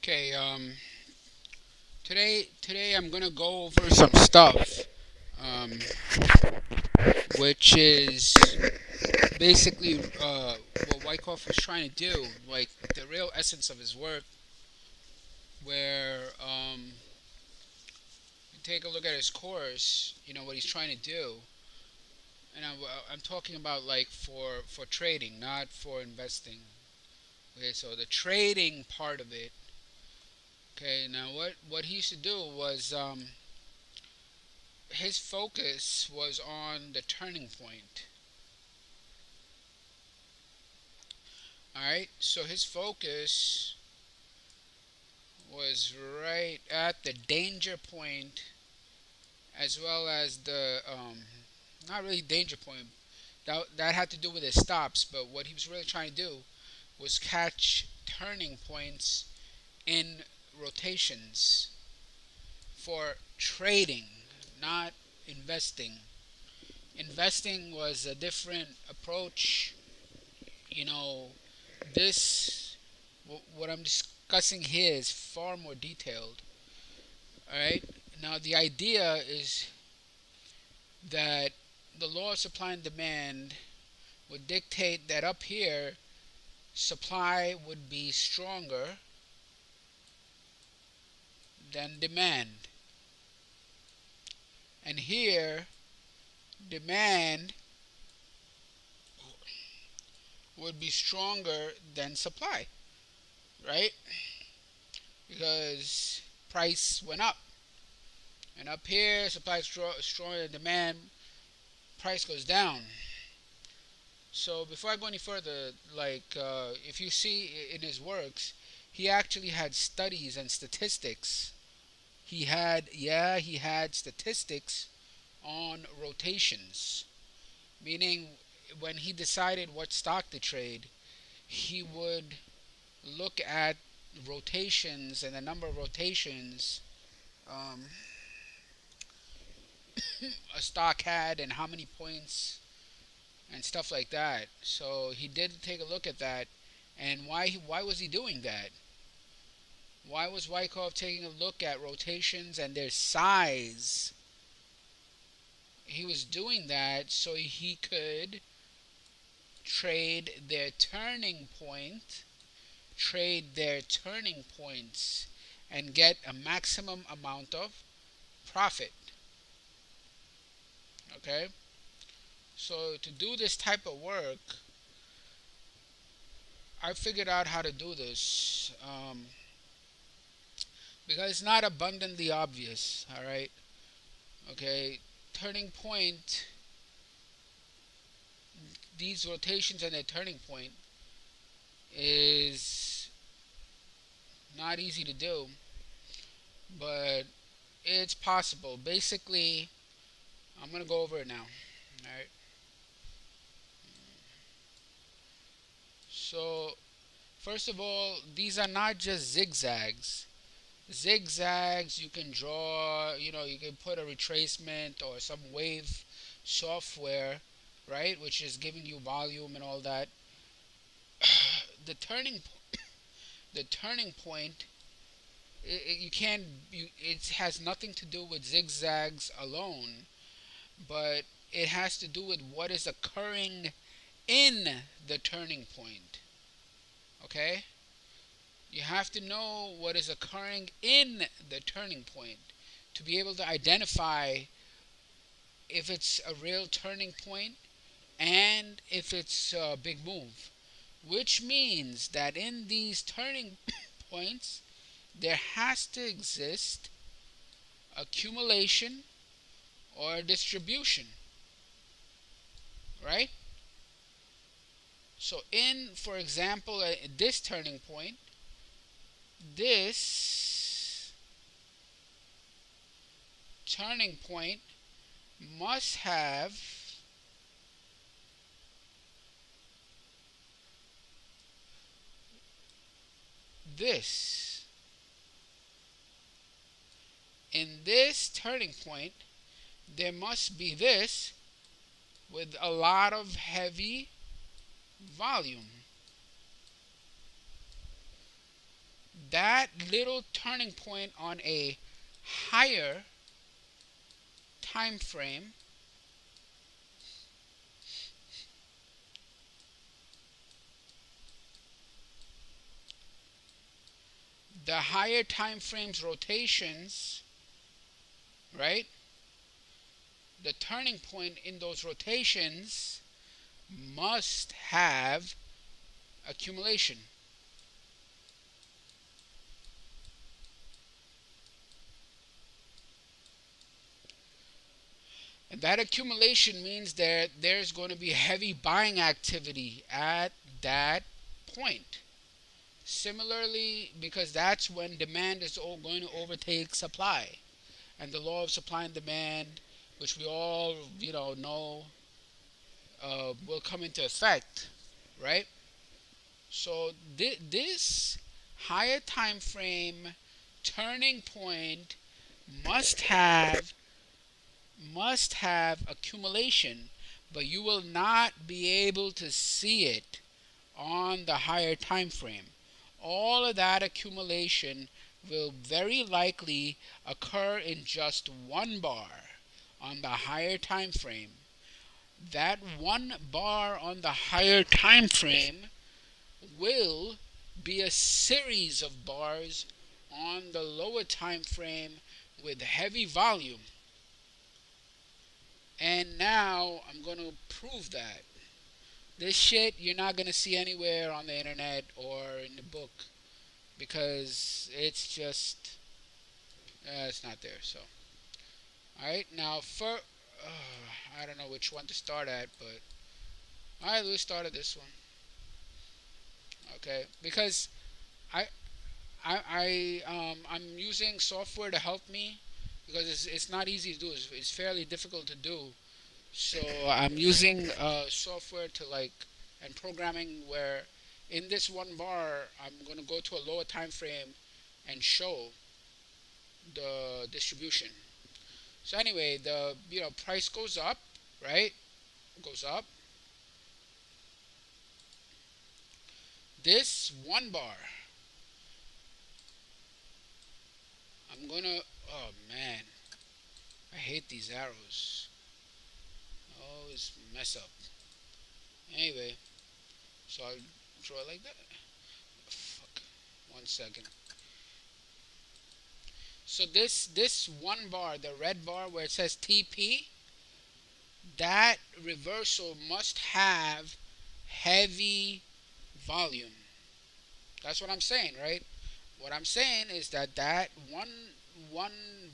Okay, today I'm gonna go over some stuff, um, which is basically what Wyckoff was trying to do, like the real essence of his work, where you take a look at his course, what he's trying to do, and I'm talking about like for trading, not for investing. Okay, so the trading part of it. Okay, now what he used to do was his focus was on the turning point. All right, so his focus was right at the danger point, as well as the not really danger point. That had to do with his stops, but what he was really trying to do was catch turning points in rotations for trading, not investing. Investing was a different approach. You know, this what I'm discussing here is far more detailed. All right. Now the idea is that the law of supply and demand would dictate that up here supply would be stronger than demand, and here demand would be stronger than supply, right? Because price went up, and up here supply is stronger than demand, price goes down. So before I go any further, like if you see in his works, he actually had studies and statistics. He had statistics on rotations, meaning when he decided what stock to trade, he would look at rotations and the number of rotations um, a stock had and how many points and stuff like that. So he did take a look at that. And why was he doing that? Why was Wyckoff taking a look at rotations and their size? He was doing that so he could trade their turning point, trade their turning points, and get a maximum amount of profit. Okay? So to do this type of work, I figured out how to do this because it's not abundantly obvious. All right? Okay? Turning point, these rotations and their turning point is not easy to do, but it's possible. Basically, I'm gonna go over it now. All right. So first of all, these are not just zigzags. Zigzags you can draw. You can put a retracement or some wave software, right, which is giving you volume and all that. The turning point. You can't. It has nothing to do with zigzags alone, but it has to do with what is occurring in the turning point. Okay? You have to know what is occurring in the turning point to be able to identify if it's a real turning point and if it's a big move. Which means that in these turning points, there has to exist accumulation or distribution, right? So for example, this turning point, this turning point must have this. In this turning point, there must be this with a lot of heavy volume. that little turning point on a higher time frame, the higher time frames rotations, right? The turning point in those rotations must have accumulation. And that accumulation means that there's going to be heavy buying activity at that point. Similarly, because that's when demand is all going to overtake supply, and the law of supply and demand, which we all know, will come into effect, right? So this higher time frame turning point must have must have accumulation, but you will not be able to see it on the higher time frame. All of that accumulation will very likely occur in just one bar on the higher time frame. That one bar on the higher time frame will be a series of bars on the lower time frame with heavy volume. And now I'm going to prove that. This shit you're not going to see anywhere on the internet or in the book because it's just it's not there. So, all right, now for I don't know which one to start at, but all right, let's start at this one. Okay, because I I'm using software to help me because it's not easy to do. It's fairly difficult to do. So I'm using software to like and programming where in this one bar I'm going to go to a lower time frame and show the distribution. So anyway, the price goes up, right? Goes up. This one bar, I'm gonna. Oh man, I hate these arrows. Always mess up. Anyway, so I'll draw it like that. Fuck. 1 second. So this one bar, the red bar where it says TP, that reversal must have heavy volume. That's what I'm saying, right? What I'm saying is that one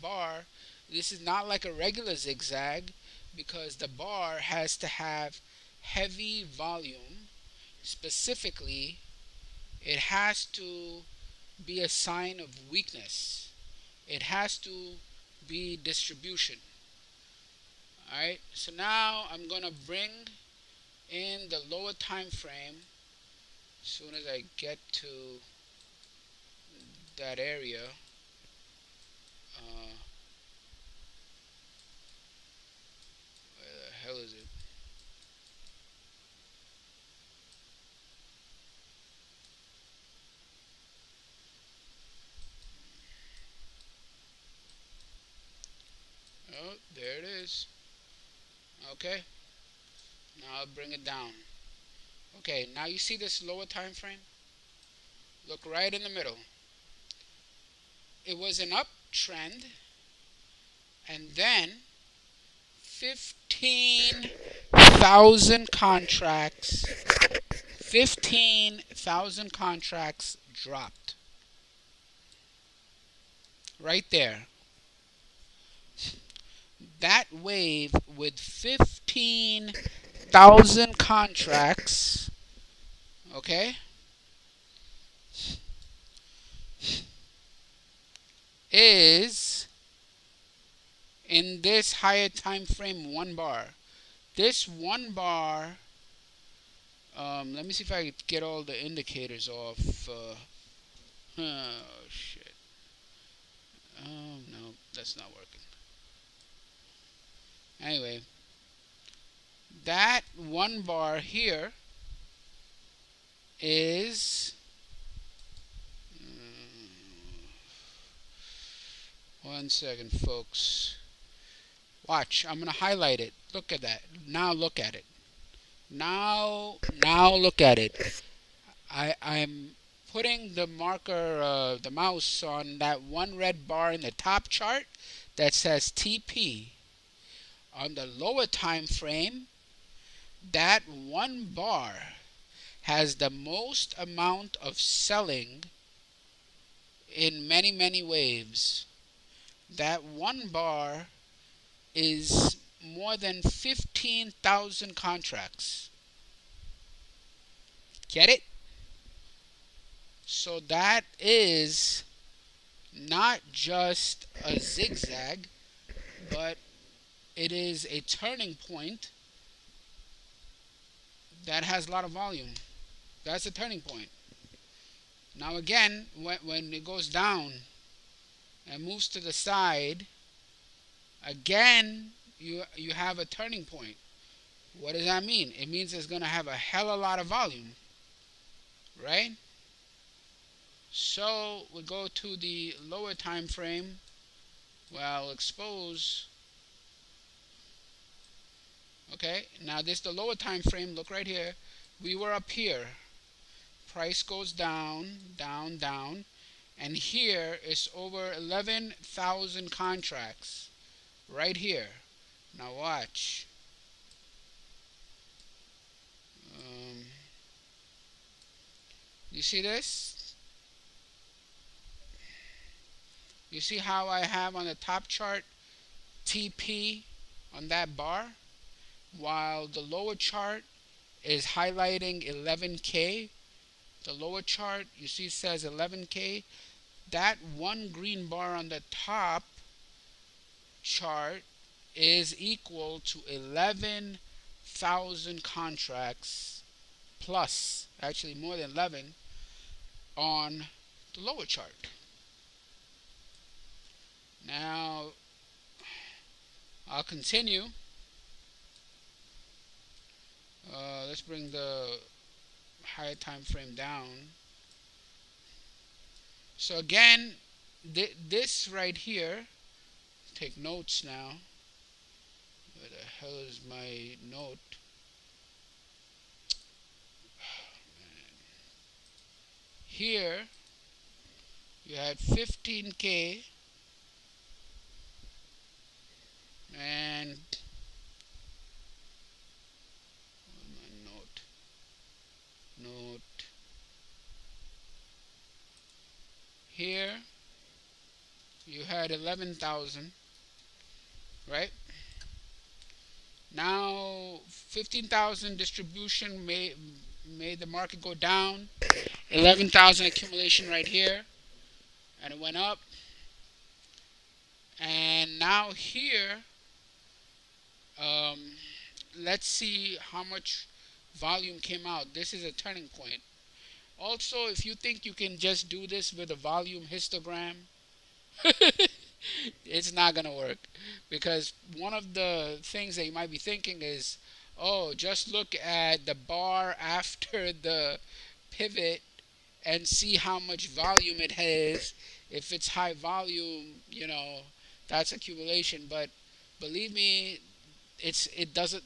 bar, this is not like a regular zigzag because the bar has to have heavy volume. Specifically, it has to be a sign of weakness. It has to be distribution. Alright, so now I'm gonna bring in the lower time frame as soon as I get to that area. Uh, where the hell is it? Oh, there it is. Okay, now I'll bring it down. Okay, now you see this lower time frame? Look right in the middle. It was an uptrend, and then 15,000 contracts 15,000 contracts dropped right there. That wave with 15,000 contracts, okay, is in this higher time frame one bar. This one bar, let me see if I get all the indicators off. Oh shit. Oh no, that's not working. Anyway, that one bar here is One second, folks. Watch, I'm gonna highlight it. Look at that. Now look at it. Now look at it. I'm putting the marker, the mouse on that one red bar in the top chart that says TP. On the lower time frame, that one bar has the most amount of selling in many waves. That one bar is more than 15,000 contracts. Get it? So that is not just a zigzag, but it is a turning point that has a lot of volume. That's a turning point. Now again, when it goes down and moves to the side, again you have a turning point. What does that mean? It means it's going to have a hell of a lot of volume, right? So we go to the lower time frame. Well, expose. Okay, now this is the lower time frame. Look right here. We were up here. Price goes down, down, and here is over 11,000 contracts right here. Now watch. You see this? You see how I have on the top chart TP on that bar, while the lower chart is highlighting 11K. The lower chart, you see, says 11K. That one green bar on the top chart is equal to 11,000 contracts plus, actually more than 11, on the lower chart. Now, I'll continue. Let's bring the higher time frame down. So again, this right here, take notes now. Where the hell is my note? Here, you had 15K and note here you had 11,000, right? Now 15,000 distribution made the market go down. 11,000 accumulation right here, and it went up. And now here, let's see how much volume came out. This is a turning point. Also, if you think you can just do this with a volume histogram, it's not going to work, because one of the things that you might be thinking is, oh, just look at the bar after the pivot and see how much volume it has. If it's high volume, that's accumulation. But believe me, it doesn't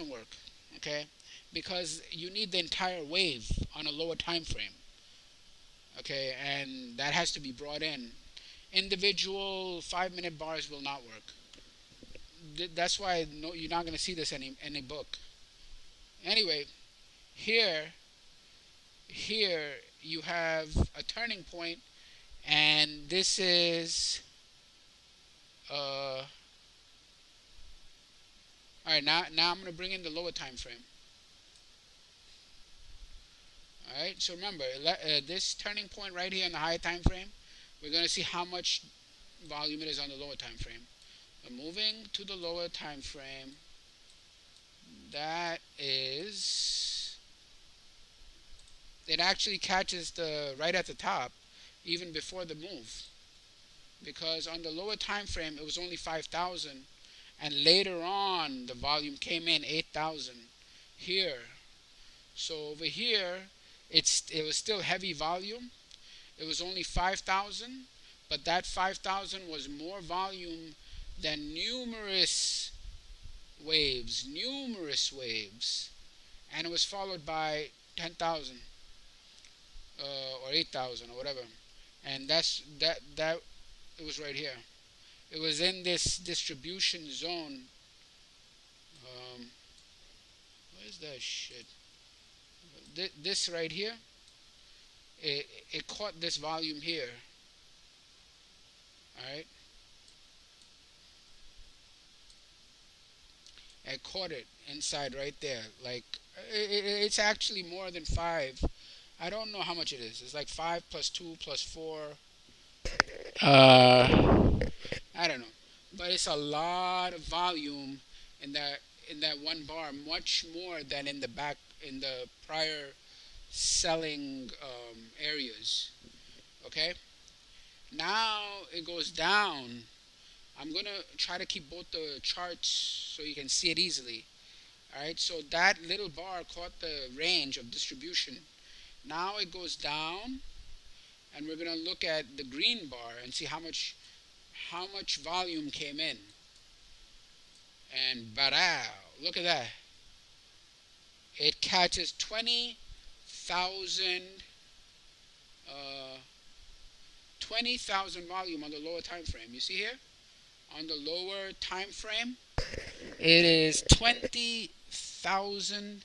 work, okay? Because you need the entire wave on a lower time frame, okay? And that has to be brought in. Individual 5-minute bars will not work. That's why you're not going to see this in any book. Anyway, here you have a turning point, and this is all right. Now I'm going to bring in the lower time frame. All right, so remember, this turning point right here in the higher time frame, we're going to see how much volume it is on the lower time frame. We're moving to the lower time frame. That is, it actually catches the right at the top, even before the move, because on the lower time frame it was only 5,000, and later on the volume came in 8,000 here. So over here, it was still heavy volume, It was only 5,000, but that 5,000 was more volume than numerous waves, and it was followed by 10,000 or 8,000 or whatever, and that it was right here. It was in this distribution zone. Where's that shit? This right here, it caught this volume here. All right, it caught it inside right there. Like it's actually more than five. I don't know how much it is. It's like five plus two plus four. Uh, I don't know, but it's a lot of volume in that one bar, much more than in the back in the prior selling areas. Okay, now it goes down. I'm gonna try to keep both the charts so you can see it easily. All right, so that little bar caught the range of distribution. Now it goes down, and we're gonna look at the green bar and see how much volume came in. And badow, look at that. It catches uh, 20,000 volume on the lower time frame. You see here? On the lower time frame, it is 20,000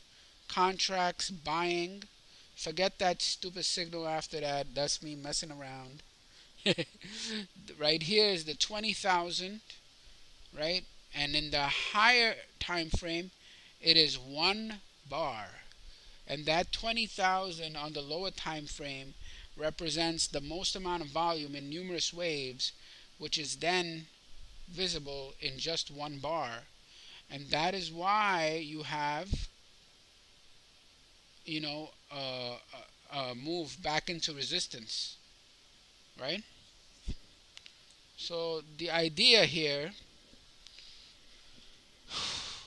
contracts buying. Forget that stupid signal after that. That's me messing around. Right here is the 20,000, right? And in the higher time frame, it is one bar. And that 20,000 on the lower time frame represents the most amount of volume in numerous waves, which is then visible in just one bar. And that is why you have, move back into resistance, right? So the idea here,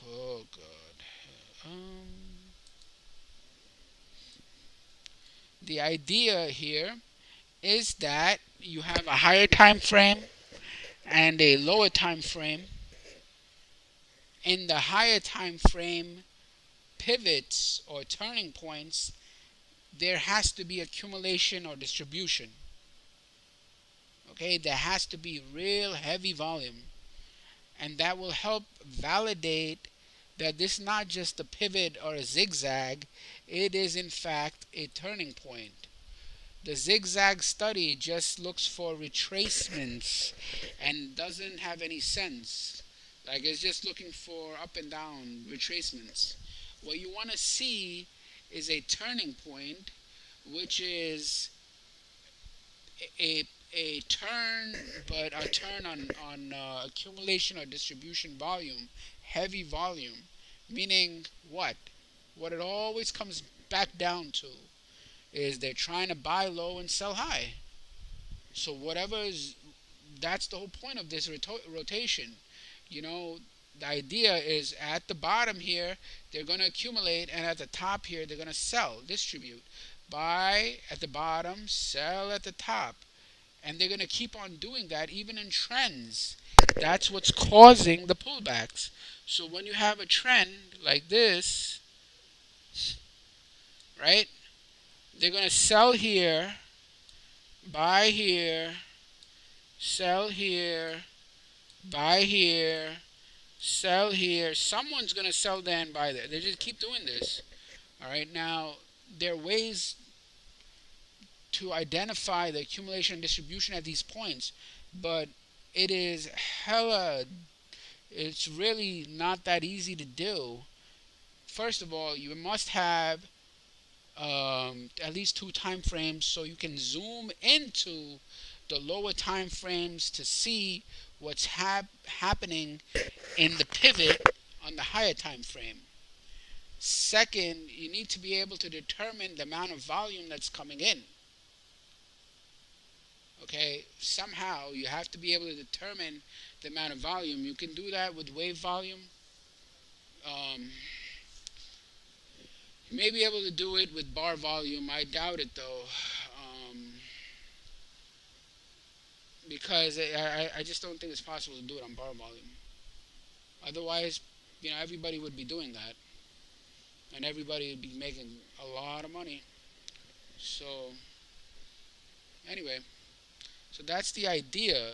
oh god, the idea here is that you have a higher time frame and a lower time frame. In the higher time frame pivots or turning points, there has to be accumulation or distribution. Okay, there has to be real heavy volume, and that will help validate that this is not just a pivot or a zigzag, it is in fact a turning point. The zigzag study just looks for retracements and doesn't have any sense. Like it's just looking for up and down retracements. What you want to see is a turning point, which is a a turn, but a turn on accumulation or distribution volume, heavy volume, meaning what? What it always comes back down to is they're trying to buy low and sell high. So whatever is, that's the whole point of this rotation. You know, the idea is at the bottom here they're going to accumulate, and at the top here they're going to sell, distribute, buy at the bottom, sell at the top, and they're going to keep on doing that even in trends. That's what's causing the pullbacks. So when you have a trend like this, right, they're going to sell here, buy here, sell here, buy here, sell here. Someone's going to sell there and buy there. They just keep doing this. All right, now there are ways to identify the accumulation and distribution at these points, but it is hella, it's really not that easy to do. First of all, you must have at least two time frames so you can zoom into the lower time frames to see what's happening in the pivot on the higher time frame. Second, you need to be able to determine the amount of volume that's coming in. Okay, somehow you have to be able to determine the amount of volume. You can do that with wave volume. You may be able to do it with bar volume. I doubt it though. because I just don't think it's possible to do it on bar volume. Otherwise, everybody would be doing that, and everybody would be making a lot of money. So anyway, so that's the idea.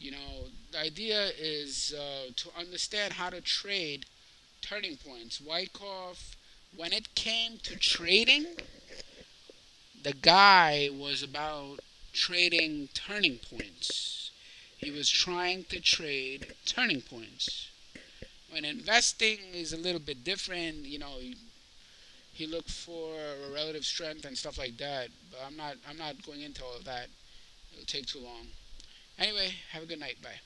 The idea is to understand how to trade turning points. Wyckoff, when it came to trading, the guy was about trading turning points. He was trying to trade turning points. When investing is a little bit different, he looked for a relative strength and stuff like that. But I'm not going into all of that. It'll take too long. Anyway, have a good night. Bye.